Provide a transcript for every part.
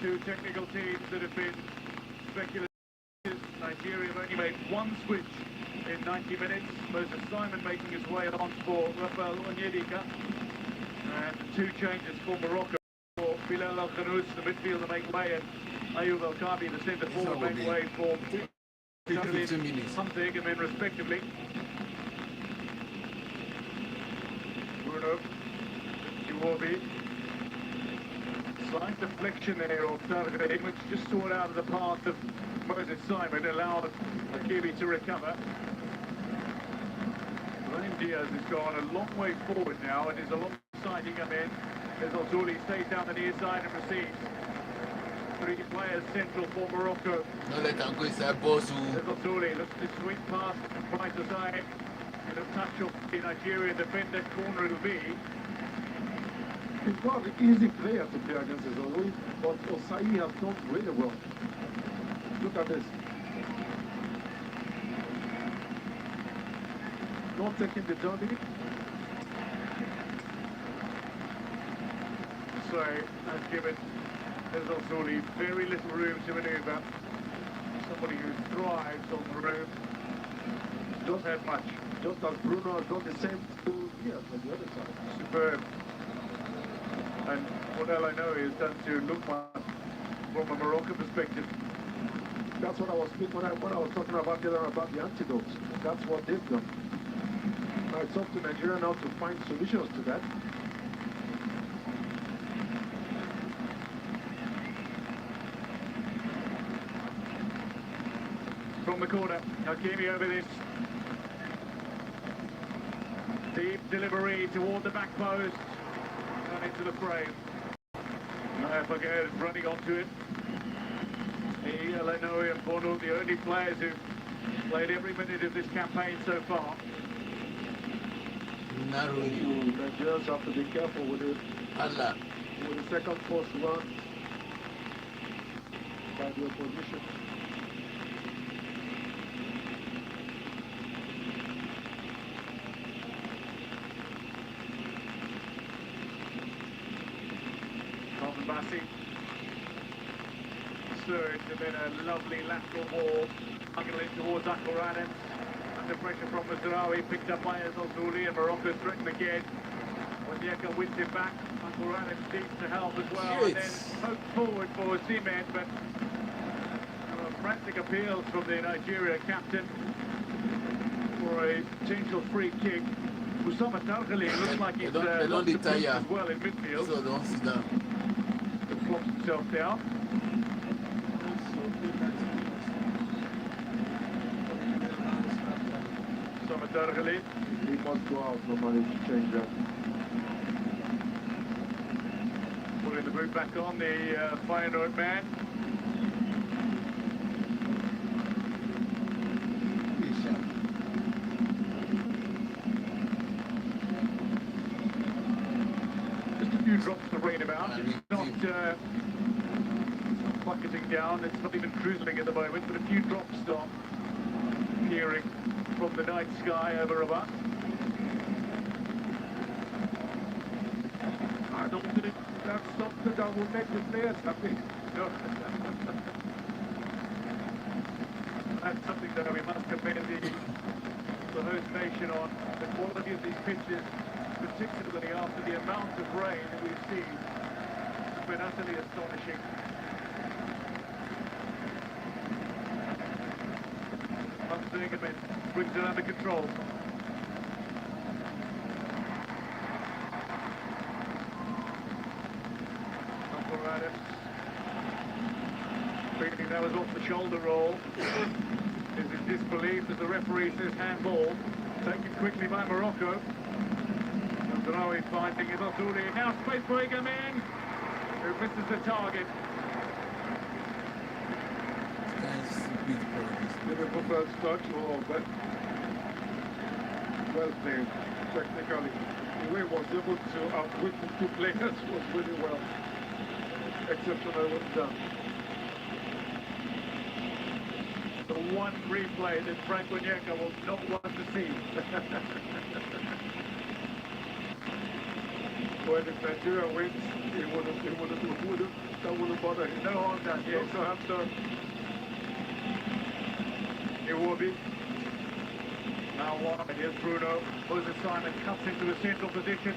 two technical teams that have been speculative. Nigeria have only made one switch in 90 minutes. Moses Simon making his way on for Rafael Onyedika. And two changes for Morocco. For Bilal Al-Khanous, the midfielder, make way, and Ayoub El-Kabi, the centre forward, make way for 15 minutes. Hunting and then respectively. Bruno, Iwobi. Slight deflection there of Targade, which just saw it out of the path of Moses Simon, allowed Akibi to recover. Brahim Diaz has gone a long way forward now and is alongside him in. As Al-Zouli stays down the near side and receives. Three players central for Morocco. No, let them go inside boss. Al-Zouli looks to swing past right side. And a touch of the Nigerian defender, corner it'll be. It's not an easy player to play against Al-Zouli, but Osai has done really well. Look at this. Not taking the derby. So has given Al-Zouli very little room to manoeuvre. Somebody who thrives on the room. Doesn't have much. Just as Bruno has done the same here on the other side. Superb. And what I know is done to Lukman from a Moroccan perspective. That's what I was speaking when I was talking about the antidotes. That's what they've done. Now it's up to Nigeria now to find solutions to that. From the corner, Hakimi over this. Deep delivery toward the back post and into the frame. Fagher is running onto it. He, Leno and Bono, the only players who've played every minute of this campaign so far. Nigerians have to be careful with it. Allah. With the second post run by the opposition. Bassi. Surge and then a lovely lateral ball. Hugging it towards Akoranen. Under pressure from Mazraoui, picked up by Al-Zouli, and Morocco threatened again. Onyeka wins it back. Akoranen seems to help as well. And then poked forward for Osimhen, but frantic appeals from the Nigeria captain for a potential free kick. Oussama Targhali looks like he's lost the pace as well in midfield. So don't sit down. Flops himself down. Oussama Targhali. He must go out normally to change that. Putting the boot back on, the Feyenoord man. Just a few drops of rain about. It's not bucketing down, it's not even drizzling at the moment, but a few drops start appearing from the night sky over us. I don't think that's something that will make the players happy. No. That's something that we must commend the host nation on. The quality of these pitches, particularly after the amount of rain that we've seen, has been utterly astonishing. Brings it under control. Feeling that was off the shoulder roll. Is in disbelief as the referee says handball. Taken quickly by Morocco. Mazraoui finding it. Al-Zouli. Now space for Egaman, who misses the target. Liverpool first touch, but well played technically. The way he was able to outwit the two players was really well. Exceptional was done. The one replay that Frank Onyeka will not want to see. When if Nigeria wins, that wouldn't bother him. No harm done, yes. Also after Iwobi. Now wide, here's Bruno. Moses Simon cuts into a central position.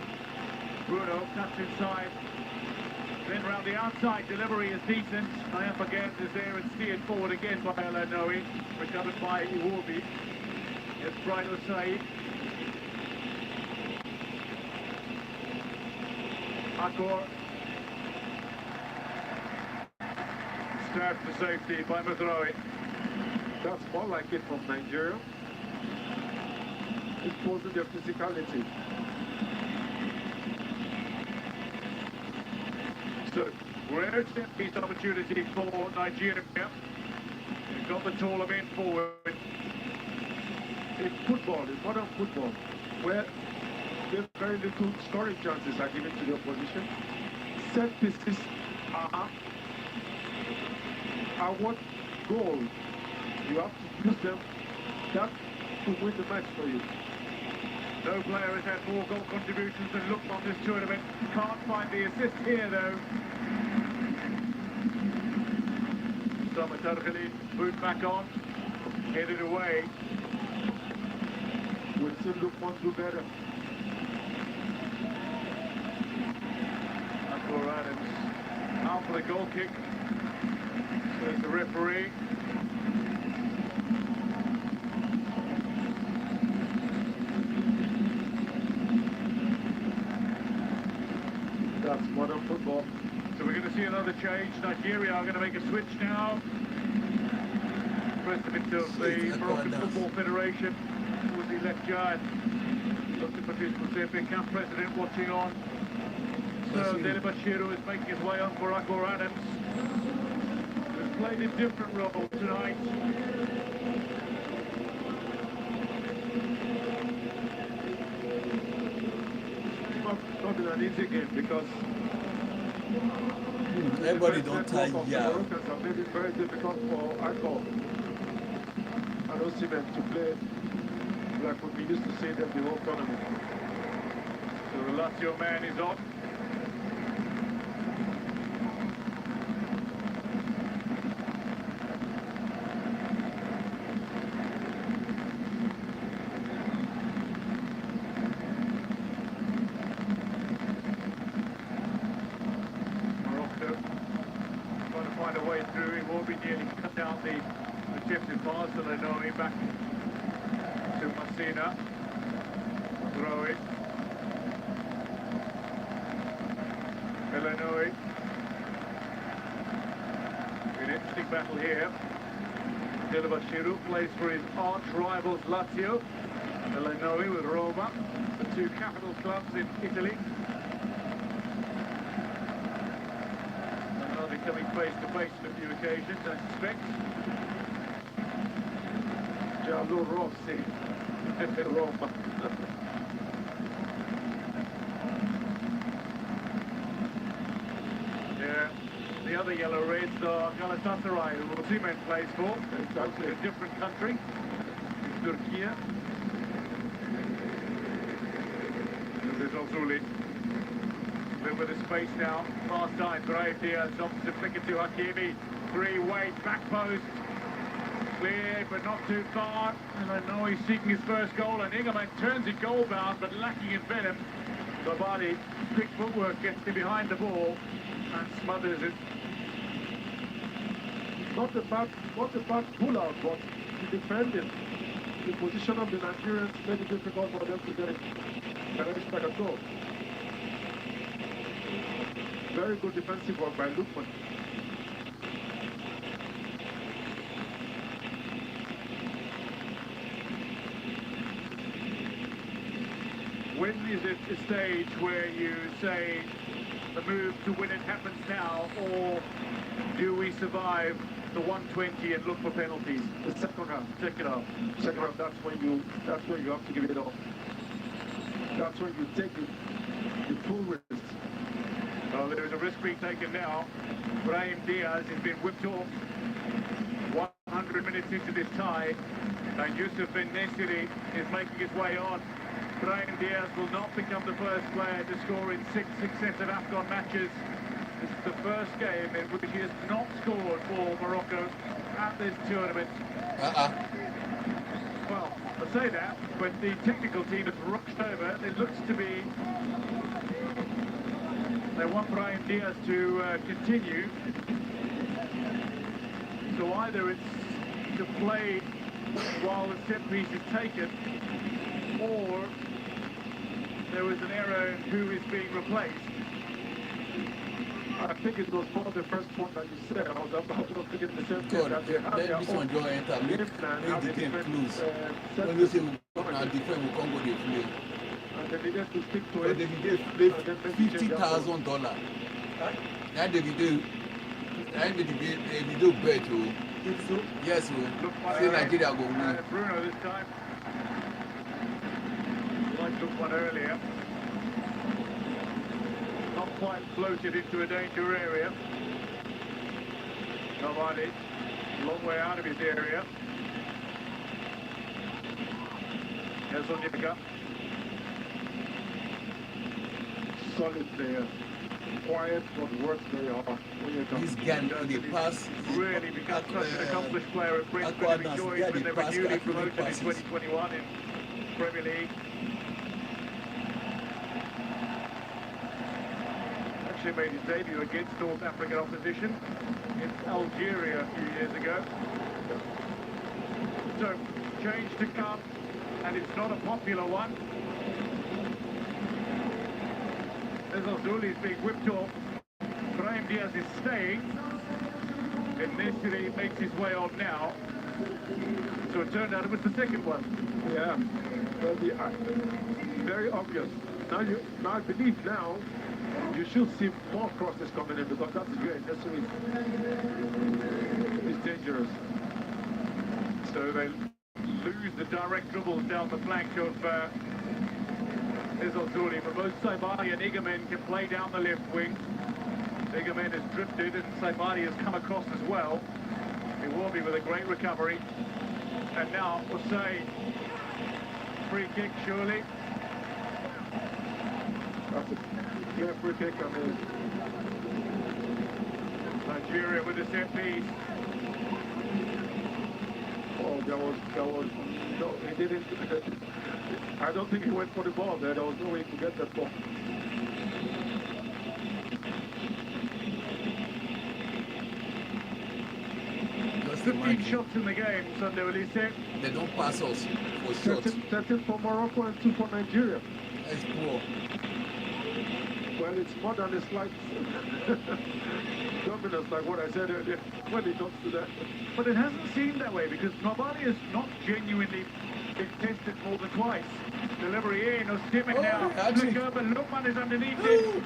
Bruno cuts inside. Then round the outside, delivery is decent. Nayef again is there and steered forward again by Elanoe. Recovered by Iwobi. Here's Bright Said. Akor. Stabbed to safety by Mazraoui. that's more like it from Nigeria. Exposing their physicality. So, rare set-piece opportunity for Nigeria. They've got the taller men forward. In football, in modern football, where very little scoring chances are given to the opposition, set pieces are what goal. You have to use them that to win the match for you. No player has had more goal contributions than Lookman on this tournament. Can't find the assist here, though. Samatar Khalid, boot back on, headed away. We'll see Lookman do better. Akor Adams out for the goal kick. There's the referee. That's modern football. So we're going to see another change. Nigeria are going to make a switch now. President of the Moroccan Football Federation was the left guard. Dr. Patrice Mousseffi, camp president, watching on. So Dele Bashiru is making his way up for Akor Adams, who's played a different role tonight. Not been an easy game because Everybody don't tie the yeah. Moroccans have made it very difficult for Akor and Osimhen to play like we used to see them the whole tournament. So the Lazio man is on. Find a way through. He will be nearly cut out the attempted pass, and they know him back to Messina. Throw it. Elanoe. An interesting battle here. Dele Bashiru plays for his arch rivals Lazio. Elanoe with Roma, the two capital clubs in Italy. Coming face to face on a few occasions, I suspect. Giallo Rossi, Roma. Yeah, the other yellow reds are Galatasaray, who Osimhen plays for. Exactly. A different country, Turkey. There's Ozuli. Live with the space now. Fast time. Brave Diaz opts to flick it to Hakimi. Three-way back post. Clear, but not too far. And I know he's seeking his first goal. And Ingerman turns it goal-bound, but lacking in venom. Babadi, quick footwork, gets to behind the ball and smothers it. Not a bad pull-out, but the defending. The position of the Nigerians made it difficult for them to get it. Back at goal. Very good defensive work by Lookman. When is it a stage where you say the move to win it happens now, or do we survive the 120 and look for penalties? The second half. Second half. Second half, that's when you have to give it up. That's when you take the full risk. Well, there is a risk being taken now. Brahim Diaz has been whipped off 100 minutes into this tie, and Yusuf Ben Nesiri is making his way on. Brahim Diaz will not become the first player to score in 6 successive AFCON matches. This is the first game in which he has not scored for Morocco at this tournament. Well, I say that, but the technical team has rushed over. It looks to be they want Brahim Diaz to continue. So either it's to play while the set piece is taken, or there was an error in who is being replaced. I think it was part of the first point that you said. I was thinking the same thing. God, That they have their this own one don't enter. Make the game close. set When you say piece. now defend, we can't go to play. And they needed to stick to But it. they did $50,000. That they do. And they do bet too. Yes, we say Nigeria go win. Bruno this time. Like took one earlier. Not quite floated into a danger area. Nobody. Long way out of his area. Here's Onyeka. Solid player. Quiet but works very hard. This guy now they pass. Really become such an accomplished player at Brentford. I've enjoyed when they were newly promoted in 2021 in Premier League. Actually made his debut against North African opposition in Algeria a few years ago. So, change to come, and it's not a popular one. As Ozuli is being whipped off, Brahim Diaz is staying. And Nesiri makes his way on now. So it turned out it was the second one. Yeah, well, very obvious. Now I believe now you should see more crosses coming in because that is very necessary. It's dangerous. So they lose the direct dribbles down the flank of Ozuli, but both Saibari and Igamen can play down the left wing. Igamen has drifted and Saibari has come across as well. It will be with a great recovery. And now Osei, free kick surely. That's a clear free kick. I mean, Nigeria with a set piece. oh, there was no, he didn't. I don't think he went for the ball there. There was no way to get that ball. 15 shots in the game, Sunday Elise. They don't pass us for shots. 13 for Morocco and 2 for Nigeria. That's poor. Well, it's more than a slight dominance, like what I said earlier, when it comes to that. But it hasn't seemed that way because Nobody has not genuinely been tested more than twice. Delivery in, Osimhen now. Look over, Lukman is underneath it.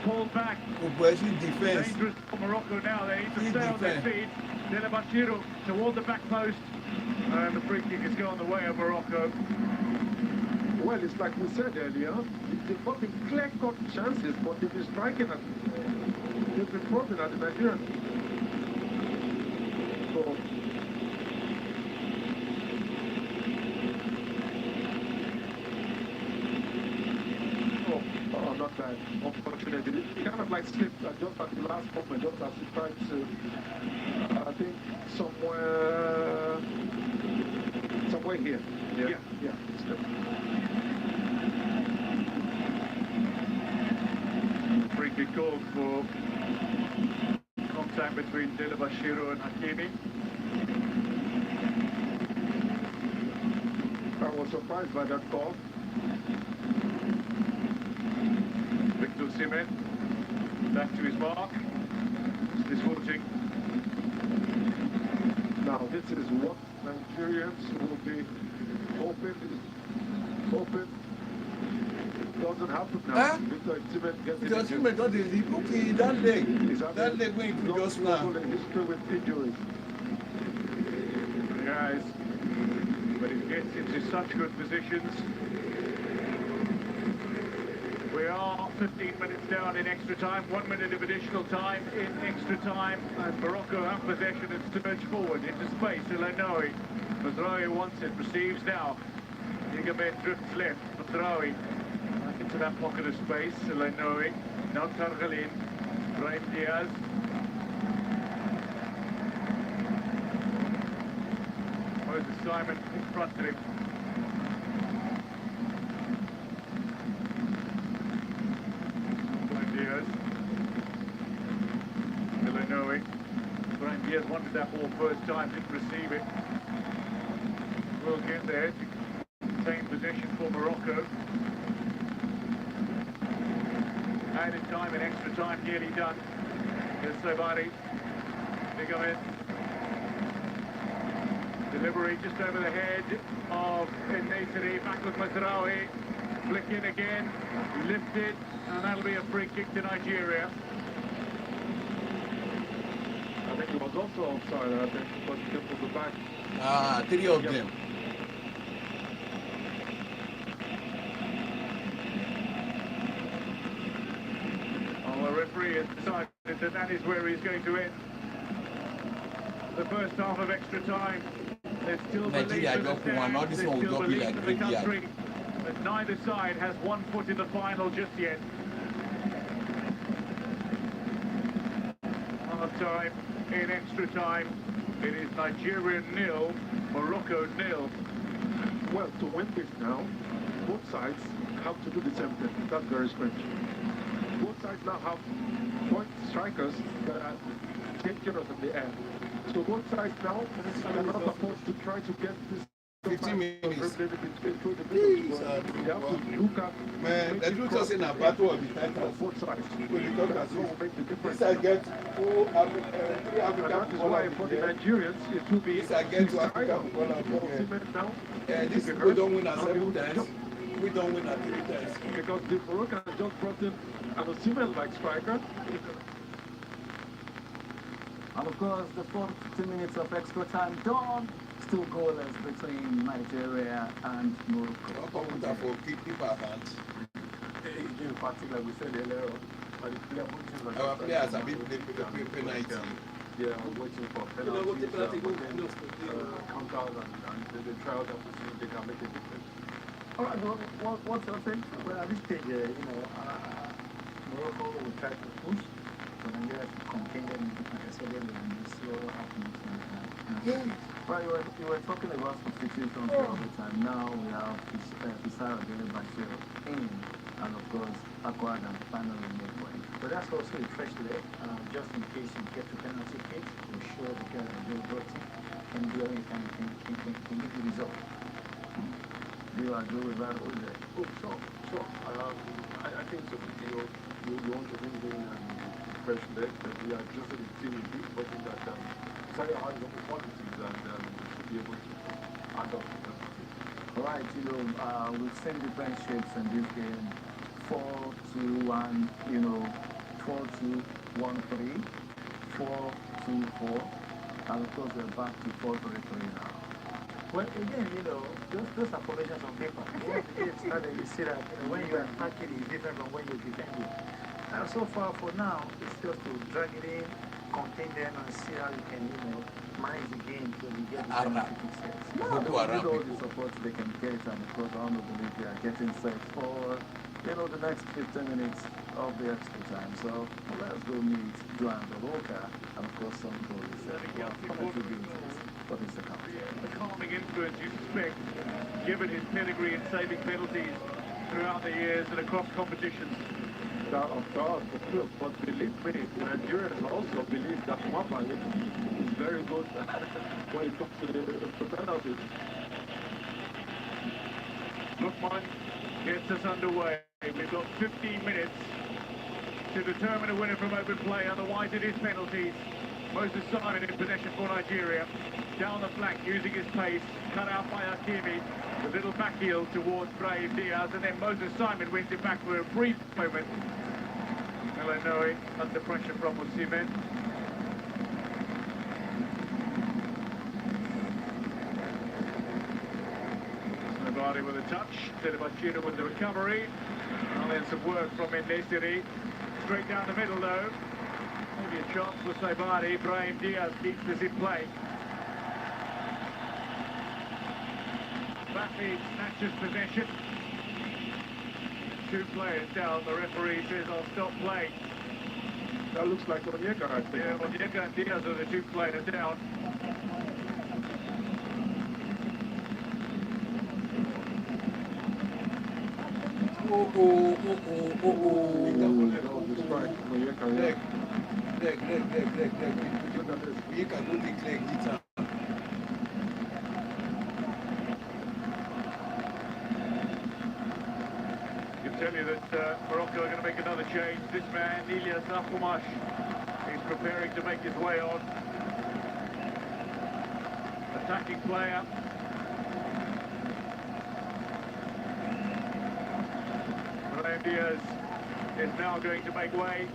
Pulled back. Defense. Dangerous for Morocco now. They need to stay on their feet. Delabashiru toward the back post. And the free kick is going the way of Morocco. Well, it's like we said earlier, they've got the clear-cut chances, but they've been striking at, they've been probing at the Nigerians. So, oh, not bad. Unfortunately, it kind of like slipped just at the last moment, just as he tried to, I think, somewhere here. Yeah. Free kick called for contact between Delabashiru and Hakimi. I was surprised by that call. Victor Osimhen back to his mark. This footing. Now this is what Nigerians will be hoping doesn't happen now. Victor Osimhen gets it. Osimhen got the lead. Okay, that leg went to just now. History with injuries. Guys, but it gets into such good positions. We are 15 minutes down in extra time, 1 minute of additional time in extra time, and Morocco have possession and surge forward into space. Elenoui, Mazraoui wants it, receives now. Ligament drifts left. Matraoui back into that pocket of space. Lenoe. Now Targalin. Brahim Diaz. Moses Simon in front of him. Brahim Diaz. Lenoe. Brahim Diaz wanted that ball first time, didn't receive it. Will get there to maintain possession for Morocco. Added time and extra time nearly done. Here's Sobari. Ligament. Delivery just over the head of Nesiri. Back with Matraoui. Flick in again. Lifted. And that'll be a free kick to Nigeria. I think it was also offside, I think, because it came from the back. Ah, 3 of them. The referee has decided that that is where he's going to end the first half of extra time. There's still Nigeria belief in the drop one, all stands, this there's one will still drop it belief like in the graveyard. country, but neither side has one foot in the final just yet. Half time in extra time. It is Nigeria 0, Morocco 0. Well, to win this now, both sides have to do the same thing. That's very strange. Both sides now have point strikers that are dangerous in the air. So both sides now are not supposed to try to get this 15 minutes. They have to look at. Man, the truth is in a battle of the title. Both sides. When you talk as Will make the difference. this I get 2 And that is why for the Nigerians it will be this I get to Africa now. this people don't win at 7 times. We don't win at 3 times. Because the Moroccans just brought in an Osimhen-like striker. And of course, the 40 minutes of extra time done. Still goalless between Nigeria and Morocco. For keeper hands. In particular, we said earlier, Our players have been playing penalty. Yeah, I'm waiting for penalties, counters, and the trials that we see they can make a difference. All right, well, what's your take? Well, at this stage, Morocco will try to push, but Nigeria should contain them, like I said earlier, and see what happens. Well, you were talking about substitutions all the time. Now we have Pisara Bashir in, and of course, Akwad and finally Midway. But that's also a fresh leg, just in case you get to penalty kick, we're sure the guy can do anything, can get the result. Do you agree with that, Jose? Oh, sure. I think so. You want to bring in fresh legs, but we are just in the team in this, but in that Sarah has the qualities and should be able to add up to them. All right, we've seen different shapes in this game. 4-2-1, 4-2-1-3, 4-2-4, and of course we're back to 4-3-3 now. Well, again, those are formations on paper. Once the game started, you see that when you're attacking is different from when you're defending. And so far, for now, it's just to drag it in, contain them, and see how you can, manage the game till you get the penalty sets. With all the support they can get, and of course, I don't believe they are getting set for, the next 15 minutes of the extra time. So let's go meet Joan Doloka, and of course, some goals. What is the count? The calming influence you suspect, given his pedigree in saving penalties throughout the years and across competitions. Of course, but believe me, Nigerians also believe that Mwamba is very good when it comes to the penalties. Lookman gets us underway. We've got 15 minutes to determine a winner from open play, otherwise it is penalties. Moses Simon in possession for Nigeria. Down the flank using his pace, cut out by Hakimi. The little back heel towards Brahim Diaz, and then Moses Simon wins it back for a brief moment. Lenoe under pressure from Osimhen. Nobody with a touch. Bashir with the recovery. And then some work from Nesiri. Straight down the middle though. Maybe a chance for Sabari. Brahim Diaz keeps this in play. Mbappe snatches possession. 2 players down. The referee says, I'll stop play. That looks like Onyeka, I think. Yeah, Onyeka and Diaz are the 2 players down. Oh. The strike, Onyeka, Leg. You can go declare guitar. I can tell you that Morocco are going to make another change. This man, Ilyas Akhumash, is preparing to make his way on. Attacking player. Brahim Diaz is now going to make way.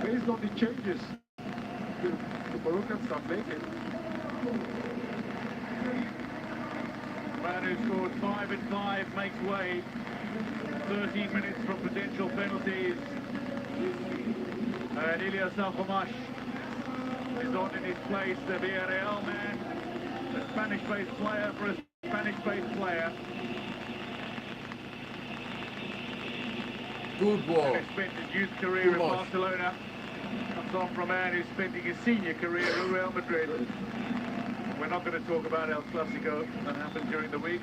Based on the changes the Moroccans are making, Man who scored 5 and 5 makes way. 13 minutes from potential penalties. And Ilyas Akhumash is on in his place, the Villarreal man. A Spanish-based player for a Spanish-based player. Good ball. Who spent his youth career in Barcelona. Comes on from a man who's spending his senior career at Real Madrid. We're not going to talk about El Clasico that happened during the week.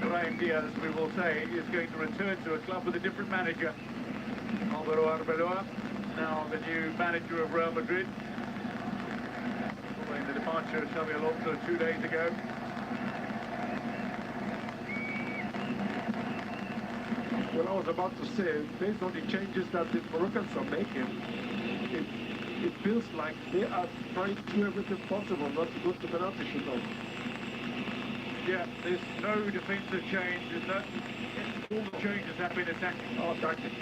Brahim Diaz, we will say, is going to return to a club with a different manager. Alvaro Arbeloa, now the new manager of Real Madrid. Following the departure of Xabi Alonso 2 days ago. well, I was about to say, based on the changes that the Moroccans are making, it feels like they are trying to do everything possible not to go to penalty shootout. Yeah, there's no defensive change. There's no, all the changes have been attacking. Oh, attacking.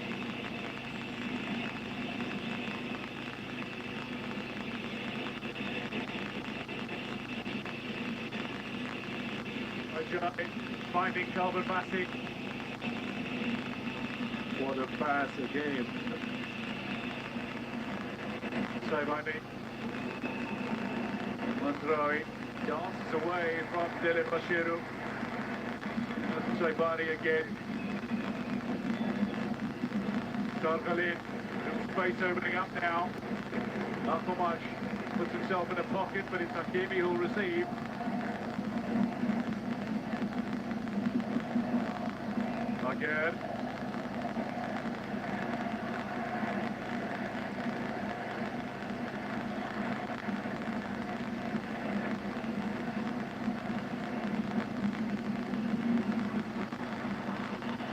Ajay finding Calvin Bassey. What a pass again. Saibani. Mazraoui dances away from Dele Bashiru. Saibani again. Dargalin. Space opening up now. Akhumash puts himself in a pocket, but it's Hakimi who'll receive. Again.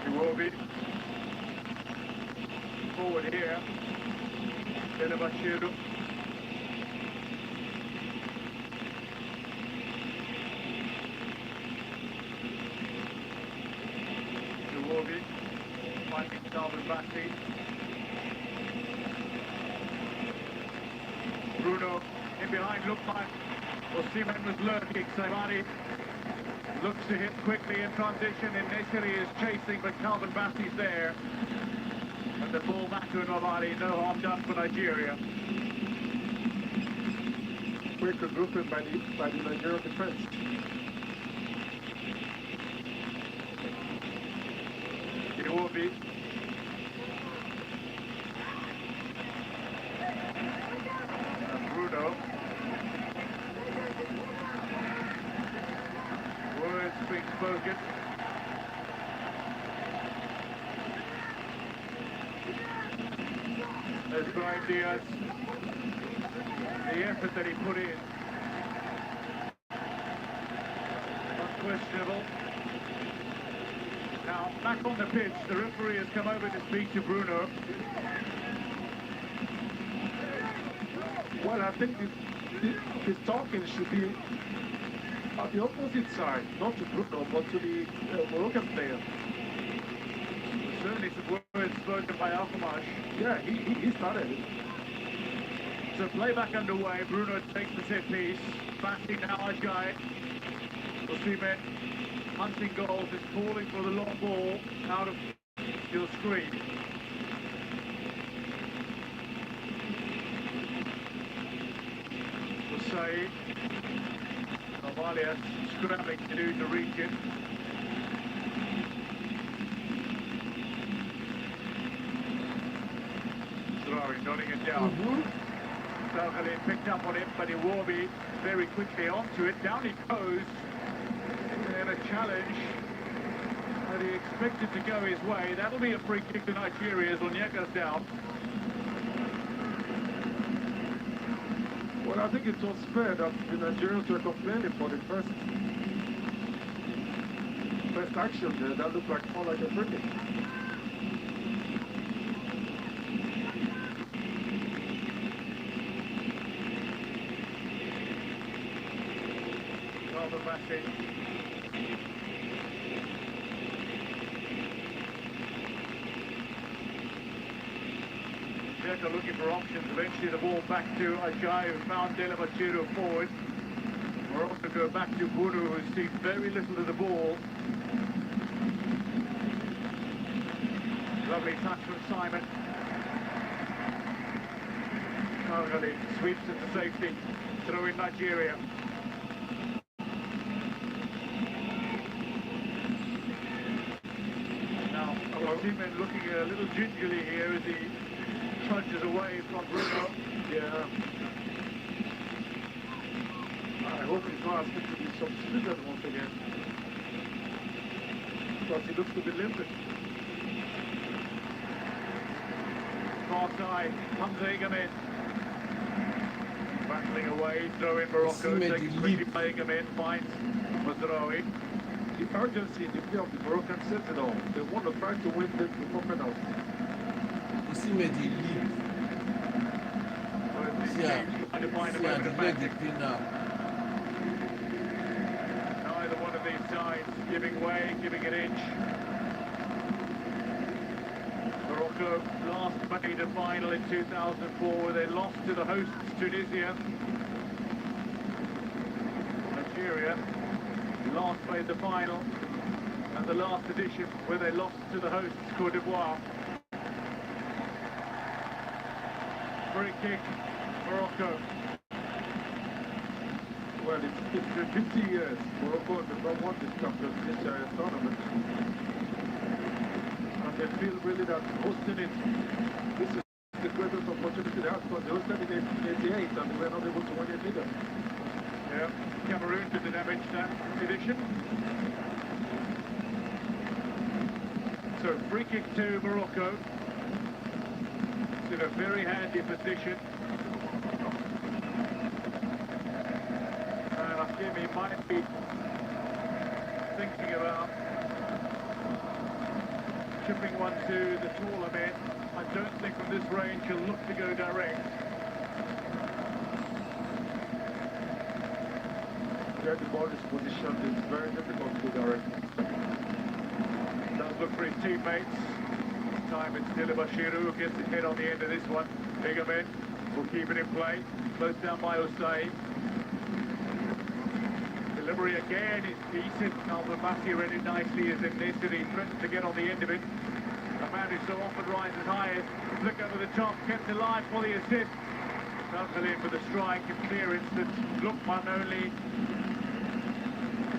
Iwobi. Forward here. Dele Bashiru. Iwobi. Finding Calvin Bassey. Bruno in behind, looked like Osimhen was lurking. Saibani looks to hit quickly in transition, and Nesiri is chasing, but Calvin Bassey's there. And the ball back to Nobody, no harm done for Nigeria. Quick regrouping by the Nigerian defense. Iwobi. And Bruno. Words being spoken. There's Brahim Diaz. The effort that he put in. Unquestionable. Now, back on the pitch, the referee has come over to speak to Bruno. Well, I think his talking should be on the opposite side, not to Bruno, but to the Moroccan player. There's certainly some words spoken by Akhumash. Yeah, he started it. So play back underway. Bruno takes the set piece. Bassey now Ajay. Osimhen hunting goals, is calling for the long ball out of your screen. Saeed. Somalia scrambling to do to reach it. Throwing, nodding it down. Salghalin picked up on it, but Iwobi very quickly onto it. Down he goes. And a challenge that he expected to go his way. That'll be a free kick to Nigeria as Onyeka's down. Well, I think it was fair that the Nigerians were complaining for the first action there. That looked like more like a free kick. Jeka looking for options. Eventually the ball back to Ajay, who found Delamachiru forward. Morocco go back to Bunu, who's seen very little of the ball. Lovely touch from Simon. Salghalin sweeps it to safety. Throw in Nigeria. Now, Osimhen looking a little gingerly here as he trudges away from Bruno. Yeah. I hope he's not asking to be substituted once again. Because he looks to be limping. Far side, Hamza Egamin. Battling away, throw in Morocco, takes quickly by Egamin, finds Mazraoui. The urgency in the play of the Moroccan says it all. They want to try to win the penalty. Osimhen the lead. Trying to find a better defensive. Neither one of these sides giving way, giving an inch. Morocco last made a final in 2004 where they lost to the hosts Tunisia. Nigeria last made the final, and the last edition where they lost to the hosts Cote d'Ivoire. Free kick, Morocco. Well, it's been 50 years. Morocco has not won this tournament. And they feel really that hosting it, this is the greatest opportunity they have, because they hosted it in 88 and they were not able to win it either. Yeah, Cameroon did the damage that edition. So free kick to Morocco. It's in a very handy position. And Hakimi might be thinking about chipping one to the taller men. I don't think from this range he'll look to go direct. Where the ball is positioned, it's very difficult to go direct. Does look for his teammates. This time it's Delabashiru who gets his head on the end of this one. Egamin will keep it in play. Close down by Osei. Delivery again is decent. Al-Mabasi read it nicely as in this, and he threatens to get on the end of it. A man who so often rises high, flick over the top, kept alive for the assist. Salghalin with a strike and clearance that Lukman only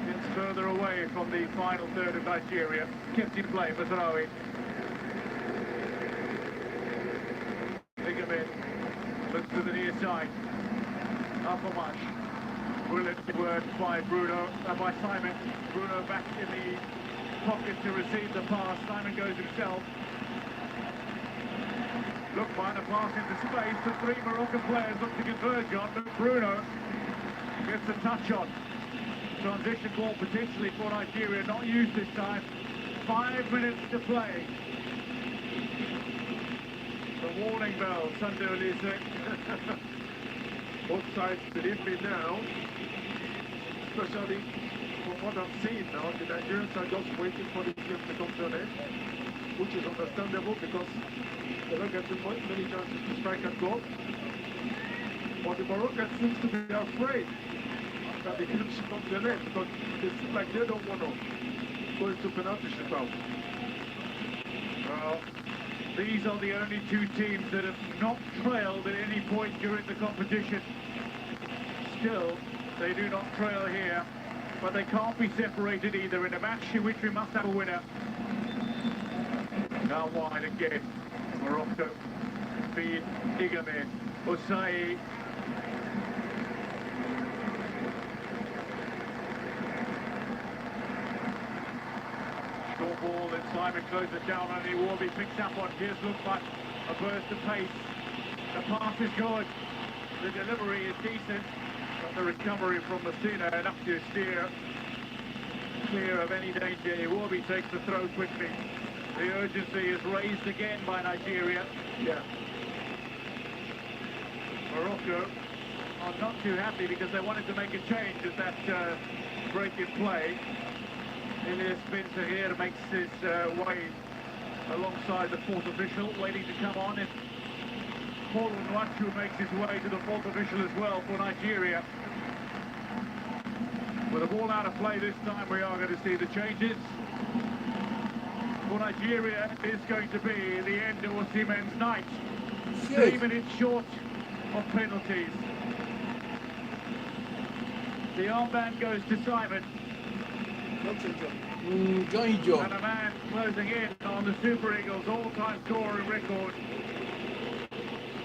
gets further away from the final third of Nigeria. Kept in play, Mazraoui. Egamin looks to the near side. Afomash. Brilliant work by by Simon. Bruno back in the pocket to receive the pass. Simon goes himself. Lukman, a pass into space. The three Moroccan players look to converge on, but Bruno gets a touch on. Transition ball potentially for Nigeria, not used this time. 5 minutes to play. The warning bell, Sunday Olise. Both sides believe me now, especially from what I'm seeing now, the Nigerians are just waiting for the game to come to an end, which is understandable because they don't get many chances to strike and goal. But the Moroccans seem to be afraid that the game should come to an end because they seem like they don't want to go into penalty shootout. Well, these are the only two teams that have not trailed at any point during the competition. Still, They do not trail here, but they can't be separated either in a match in which we must have a winner. Now wide again. Morocco feed Igame. Osai. Short ball, then Simon closes down on Iwobi, picks up on. Here's Lukman, a burst of pace. The pass is good. The delivery is decent, but the recovery from Messina enough to steer clear of any danger. Iwobi takes the throw quickly. The urgency is raised again by Nigeria. Yeah. Morocco are not too happy because they wanted to make a change at that break in play. Elias Spencer here makes his way alongside the fourth official, waiting to come on. And Paul Nwachu makes his way to the fourth official as well for Nigeria. With the ball out of play this time, we are going to see the changes. For Nigeria, it's going to be the end of Osimhen's night. 3 minutes short of penalties. The armband goes to Simon. And a man closing in on the Super Eagles' all-time scoring record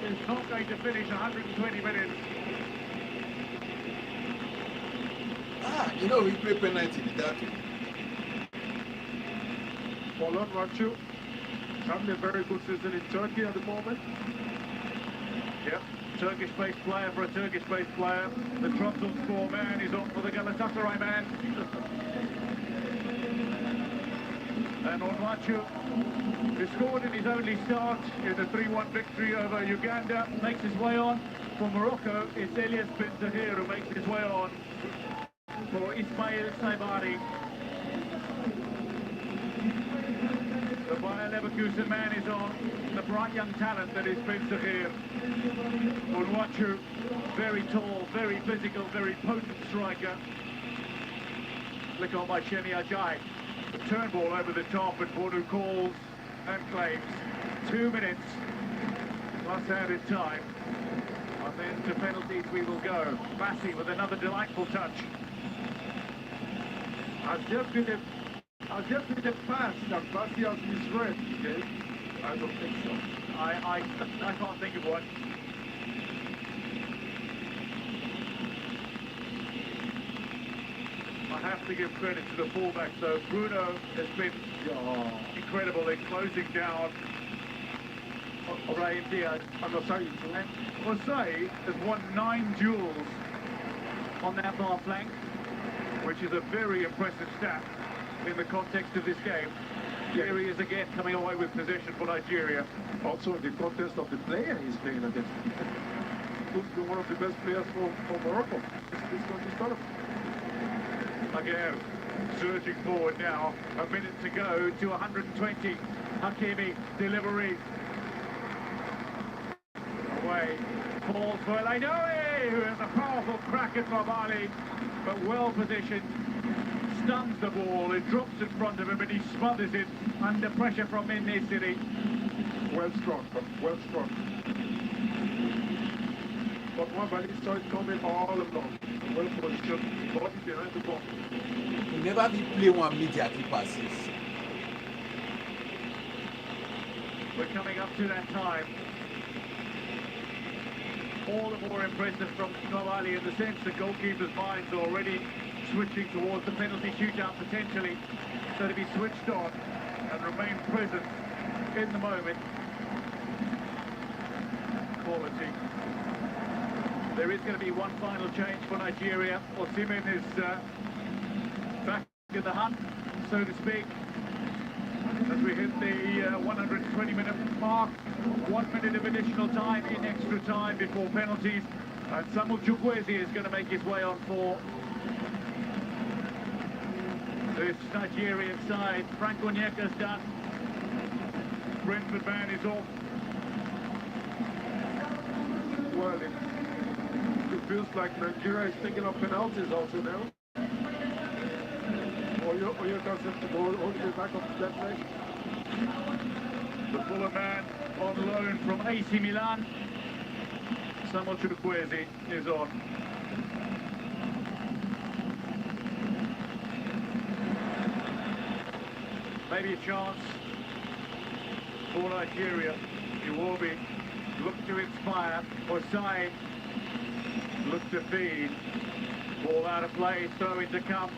is not going to finish 120 minutes. You know, we play penalty in that too. Paul Nwachu having a very good season in Turkey at the moment. Yep, Turkish-based player for a Turkish-based player. The Trabzonspor man is on for the Galatasaray man. And Onwachu, who scored in his only start in the 3-1 victory over Uganda, makes his way on. For Morocco, it's Elias Spencer here who makes his way on for Ismail Saibari. The Bayer Leverkusen man is on, the bright young talent that is Spencer here. Onwachu, very tall, very physical, very potent striker. Flick on by Shemi Ajayi. The turn ball over the top, and Bodu calls and claims 2 minutes plus added time. And then to penalties we will go. Bassi with another delightful touch. Has there been a pass that Bassi has misread? Okay? I don't think so. I can't think of one. I have to give credit to the fullback, so Bruno has been incredible in closing down Brahim Diaz. And Osai too. And Osai has won 9 duels on that far flank, which is a very impressive stat in the context of this game. Here he is again coming away with possession for Nigeria. Also in the context of the player he's playing against. Who's been one of the best players for Morocco this country's tournament. Again, surging forward now, a minute to go to 120. Hakimi, delivery. Away, falls for Lainoe, who has a powerful crack at Mabali, but well positioned. Stuns the ball, it drops in front of him and he smothers it under pressure from City. Well struck, well struck. But Mabali saw it coming all along. Well positioned, body behind the ball. You never be play one immediately passes. We're coming up to that time. All the more impressive from Mabali in the sense the goalkeeper's mind's already switching towards the penalty shootout potentially. So to be switched on and remain present in the moment. Quality. There is going to be one final change for Nigeria. Osimhen is back in the hunt, so to speak, as we hit the 120-minute mark. 1 minute of additional time in extra time before penalties. And Samuel Chukwueze is going to make his way on for this Nigerian side. Frank Onyeka's done. Brentford man is off. Well, it feels like Nigeria is taking up penalties also now. Onyeka seems to go holding the back of the left leg. The Fuller man on loan from AC Milan. Samuel Chukwueze is on. maybe a chance for Nigeria. Iwobi look to inspire. Hossain look to feed. Ball out of play, throw in to come.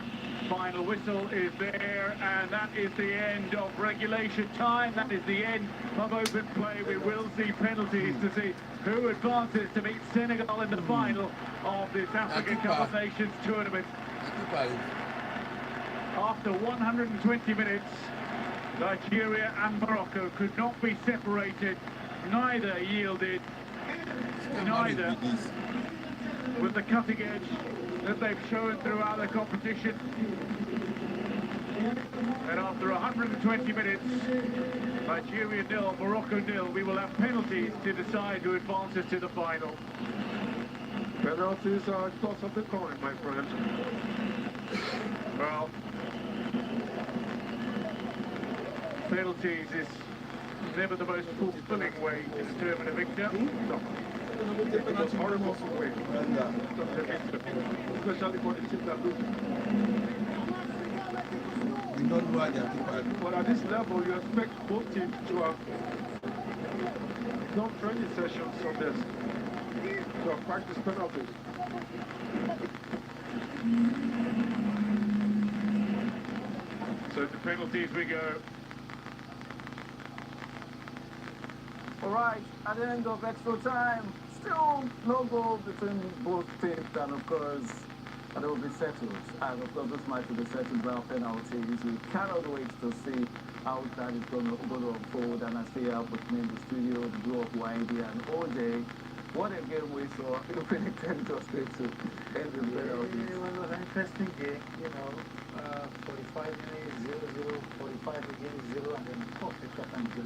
Final whistle is there, and that is the end of regulation time. That is the end of open play. We will see penalties to see who advances to meet Senegal in the final of this African Cup of Nations tournament. After 120 minutes, Nigeria and Morocco could not be separated. Neither yielded. Neither with the cutting edge that they've shown throughout the competition. And after 120 minutes, Nigeria 0, Morocco 0, we will have penalties to decide who advances to the final. Penalties are toss of the coin, my friend. Well, penalties is never the most fulfilling way to determine a victor. No. It was horrible way. Especially for the team that lose. But at this level, you expect both teams to have done training sessions on this, to have practice penalties. So to penalties we go. All right, at the end of extra time, still no goal between both teams, and of course, they will be settled. And of course, this match will be settled by penalties. We cannot wait to see how that is going to unfold. And I stay up with me in the studio, the duo of YD and OJ. What a game we saw. It really turned us straight to end the penalties. It was an interesting game, 45 minutes, 0-0, 45 again, 0, and then extra time 0-0.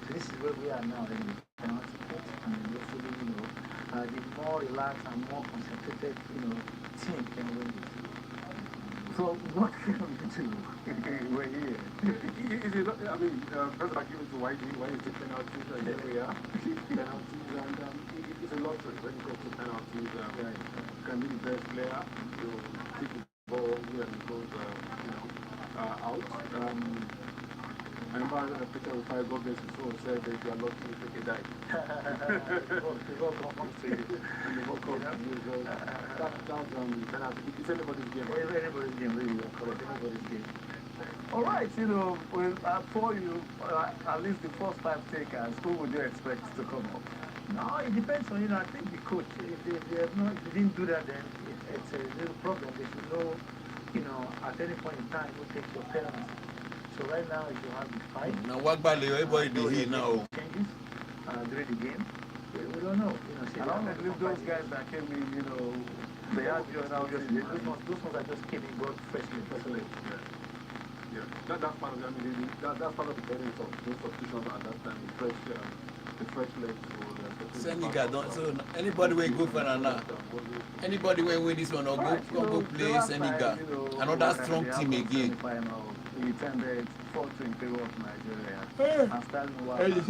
So this is where we are now in the penalty pit, and hopefully, the more relaxed and more concentrated, team can win this. So what can we do? We're here. First I give it to YG, when you take penalties, here we are. Penalties, and it's a lottery when it comes to penalties. You can be the best player, you take the ball when it goes, out. I remember Peter Rufai, God bless his soul, said that if you are lucky, you take a dive. The ball comes to you. And the ball comes to you. So that's penalty. It's anybody's game. Anybody's game, really, correct. Anybody's game. All right, for you, at least the first time takers, who would you expect to come up? No, it depends on, I think the coach, if they didn't do that, then it's a little problem. They should know, at any point in time, who takes your penalty. So right now, if you have the fight, now what about everybody here now? Changes during the game. We don't know. I don't believe those guys that came in, they had just obviously. Those ones that just came in, got freshly. Yeah, that's part of that's part of the benefit of those substitutions at that time. The fresh legs. Senegal don't. So anybody will go for now. Anybody will win this one or go play Senegal. Another strong team again. He attended 4-2 in favor of Nigeria. And Stanley And the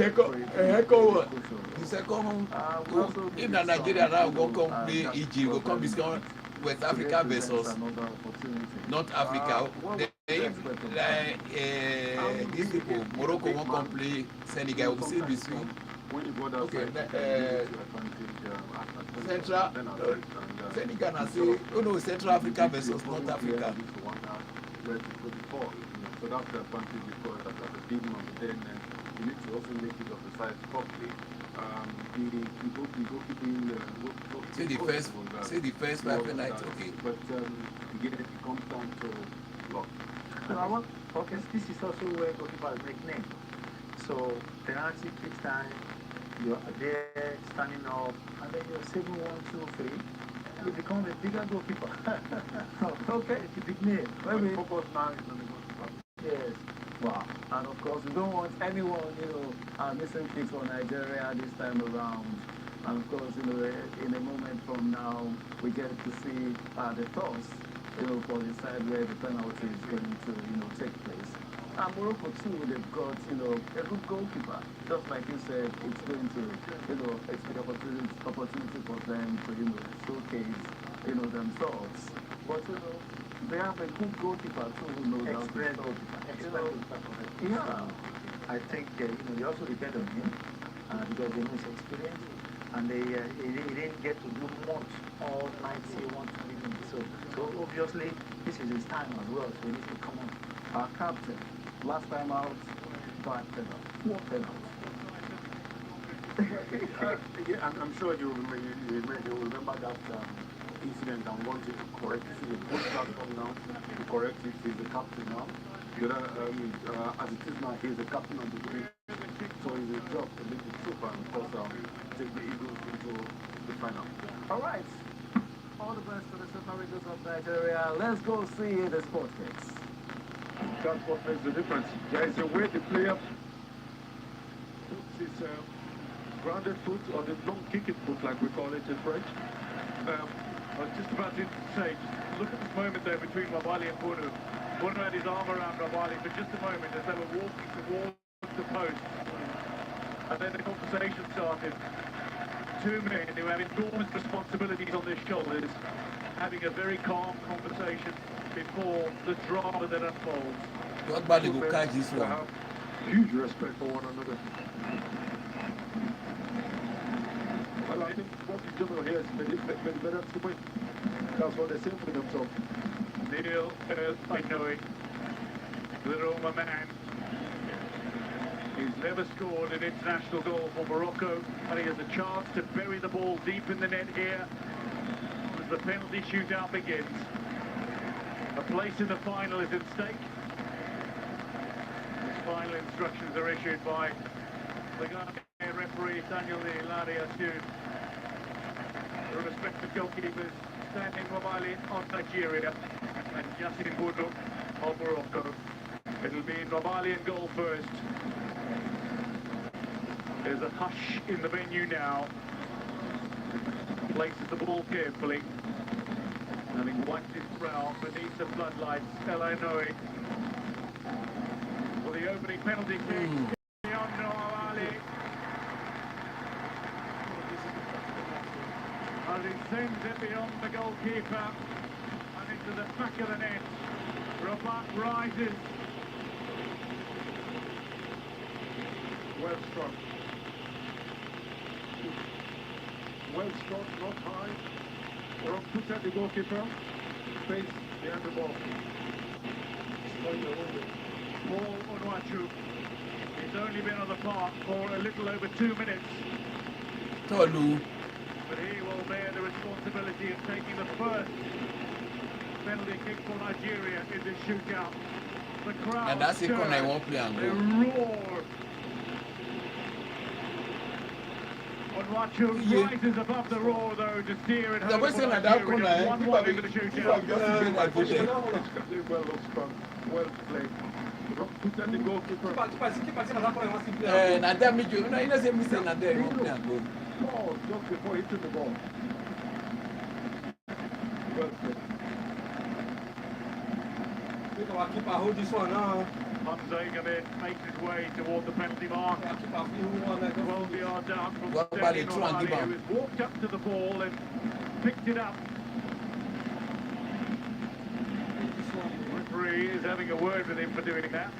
second one, if Nigeria now go come play Egypt, go come become West Africa versus North Africa. If these people, Morocco won't come play Senegal, will still be sweet. Okay, Central, Senegal, I say, Central Africa versus North Africa. So that's the advantage because at the beginning of the day, you need to also make it of the size properly. Say the first 5 minutes, okay. But again, it comes down to luck. Okay, this is also where goalkeepers make name. So penalty, kick time, you're there standing up, and then you're saving 1, 2, 3. You become a bigger goalkeeper. Okay, it's a big name. The focus now is on the goalkeeper. Yes. Wow. And of course, we don't want anyone, missing kicks for Nigeria this time around. And of course, in a moment from now, we get to see the toss, for the side where the penalty is going to take place. And Morocco too, they've got, a good goalkeeper. Just like you said, it's going to, it's the opportunity for them to, showcase, themselves. But, they have a good goalkeeper too who knows how to Experience stop. goalkeeper. Yeah. I think they also depend on him because they know his experience, and he didn't get to do much all 91 minutes. So obviously this is his time as well. So he needs to come on. Our captain, last time out, bad penalty. 4 penalties. Yeah, I'm sure you remember that incident and wanted to correct it. He's a good platform now to correct it. He's the captain now. As it is now, he's the captain of the team. So it's a job to make the troop and of course take the Eagles into the final. All right. All the best for the Super Eagles of Nigeria. Let's go see the sports mix. That's what makes the difference. There is a way the player puts his grounded foot or the long kicking foot, like we call it in French. I was just about to say, look at this moment there between Rabali and Bono. Bono had his arm around Rabali for just a moment as they were walking towards the post. And then the conversation started. 2 men who have enormous responsibilities on their shoulders, having a very calm conversation before the drama that unfolds. What bad will catch this They one? have huge respect for one another. Well, I think what the general here is very better to win. That's what they're saying for themselves. Neil Inoue, the Roma man. He's never scored an international goal for Morocco, and he has a chance to bury the ball deep in the net here as the penalty shootout begins. A place in the final is at stake. His final instructions are issued by the Ghanaian referee Daniel Ilaria to the respective goalkeepers standing Mobali of Nigeria and Yassine Boudou of Morocco. It'll be Mobali in goal first. There's a hush in the venue now. Places the ball carefully. Having wiped his brow beneath the floodlights, Inoue for the opening penalty kick. Beyond Mobali. As he sends it beyond the goalkeeper and into the back of the net. Rabat rises. Well struck. Well struck, not high. Or put at the goalkeeper. Face behind the ball. Paul Onuachu. He's only been on the park for a little over 2 minutes. Tolu. But he will bear the responsibility of taking the first penalty kick for Nigeria in this shootout. The crowd And that's the corner I stir. won't play and They go. roar. Onuachu rises above the roar though to steer it The home person for at that Nigeria. corner, 1-1 in the if I shootout. just bring my foot there. Well struck. Well played. Put at the goalkeeper. Na there me you know say me say na there won't play and go. Oh, just before hitting the ball. Well played. Hold this one now. Hamza Gabet makes his way toward the penalty mark. 12 yards out from What about Daniel the two and Mobali, give who him? has walked up to the ball and picked it up. Referee is having a word with him for doing that.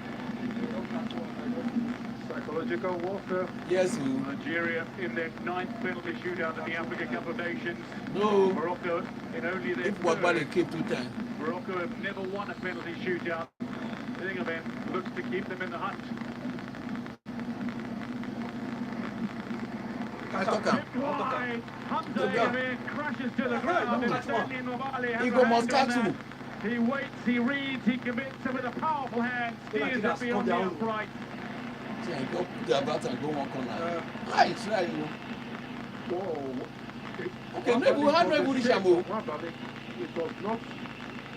Psychological warfare. Yes, who? Nigeria in their 9th penalty shootout at the Africa Cup of Nations. No. Morocco in only their If what body 3rd. keep 2 times. Morocco have never won a penalty shootout. Ligament looks to keep them in the hunt. I talk him. Tipped wide. Hamza Gabet crashes to the ground and Stanley Mobali has He a go hand must on catch that. you. He waits, he reads, he commits, and with a powerful hand steers it beyond the upright. See, I go put the about and go one corner. I try you. Whoa. Okay, no, how no good Shambo. It was not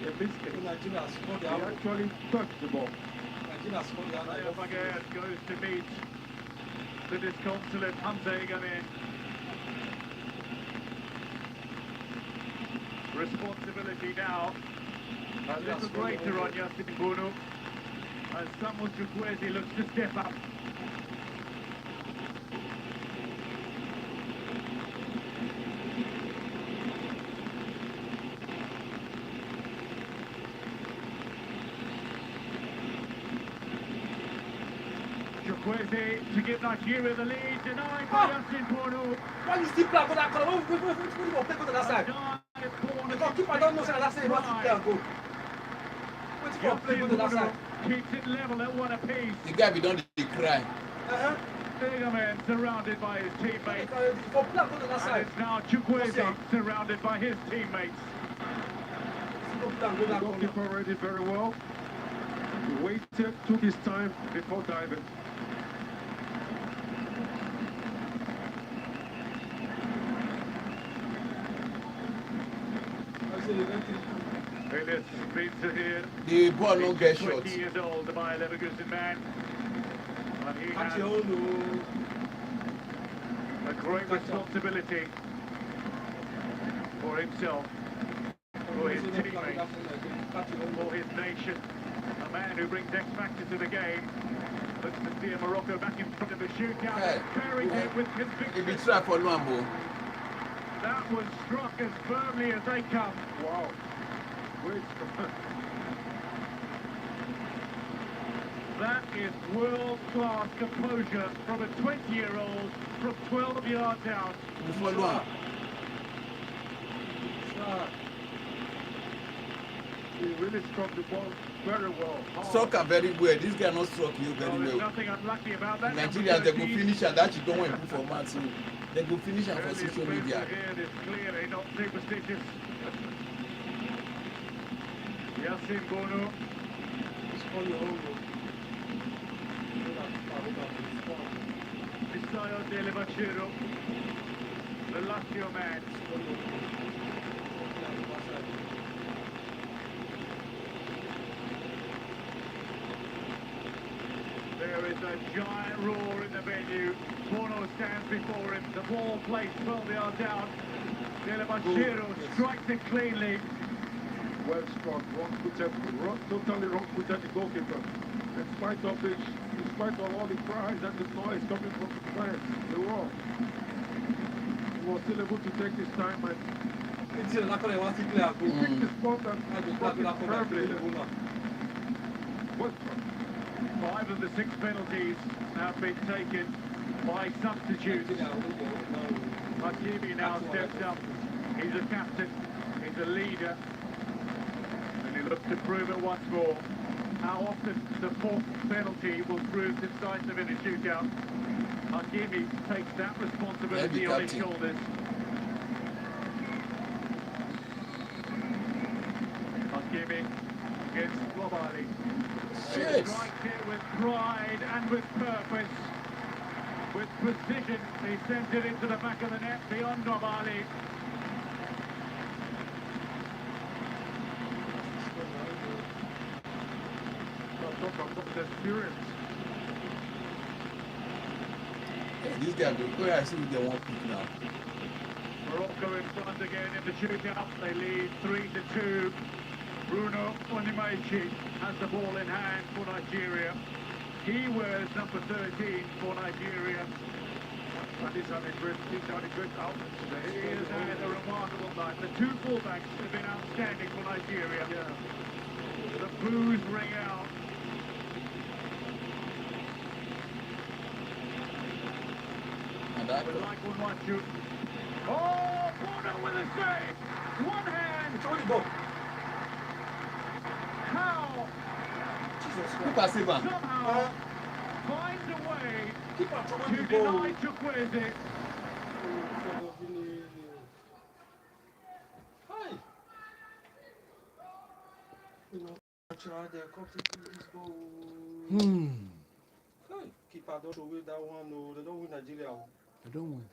a mistake. He actually touched the ball. Leo Maguire goes to meet the disconsolate Hamza Gabet. Responsibility now a little greater on Yassine Boudou as Samuel Chukwueze looks to step up. Chukwueze to give Nigeria the lead, denied by Yasin Bono. Why you still play go that corner? When you play go to that side? The goalkeeper don't know say that side he wants to play and go. Wait for play go to that side. Keeps it level at one apiece. The guy be don't cry. Bingaman surrounded by his teammates. For play go to that And side. it's now Chukwueze surrounded by his teammates. The goalkeeper read it very well. He waited, took his time before diving. Elias Spitzer here. The ball don't get shot. 20 years old, the Bayer Leverkusen man. And he has a great responsibility for himself, for his teammates, for his nation. A man who brings X factor to the game. Looks to see a Morocco back in front of a shootout. Hey. Carrying it with If conviction. you try for Luambo, That was struck as firmly as they come. Wow. Great strike. That is world-class composure from a 20-year-old from 12 yards out. before Luambo. He really struck the ball very well. Soccer very well. This guy not struck you very There's well. nothing unlucky about that. Nigeria, they go Number 13. finish and that you don't want to for man too. They go finish and for Early social Spencer media. here is clearly not superstitious. Yasin Bono. Isayo Dele Bachiro. The Lazio man. There is a giant roar in the venue. Bono stands before him. The ball placed 12 yards out. Dele Bachiro strikes it cleanly. Well struck, totally wrong-footed the goalkeeper. In spite of all the cries and the noise coming from the fans, the roar, he was still able to take his time and pick the spot and spot it firmly. Well struck. 5 of the 6 penalties have been taken by substitutes. Hakimi now steps up. He's a captain. He's a leader. And he looks to prove it once more. How often the 4th penalty will prove decisive in a shootout. Hakimi takes that responsibility on his shoulders. Hakimi against Globali. Shit. Strikes it with pride and with purpose. With precision, he sends it into the back of the net beyond Globali. Talk about the experience. Hey, this guy go ahead and see if they want pick now. Morocco in front again in the shootout. They lead 3-2. Bruno Onyemaechi has the ball in hand for Nigeria. He wears number 13 for Nigeria. And he's had a great outlet today. He has had a remarkable night. The 2 fullbacks have been outstanding for Nigeria. The boos ring out. And that Would like one more shoot. Oh, Bono with a save! One hand! How look at Sivan. somehow finds a way to deny Chukwueze. Keeper don't show that one. No, they don't win Nigeria. I don't win.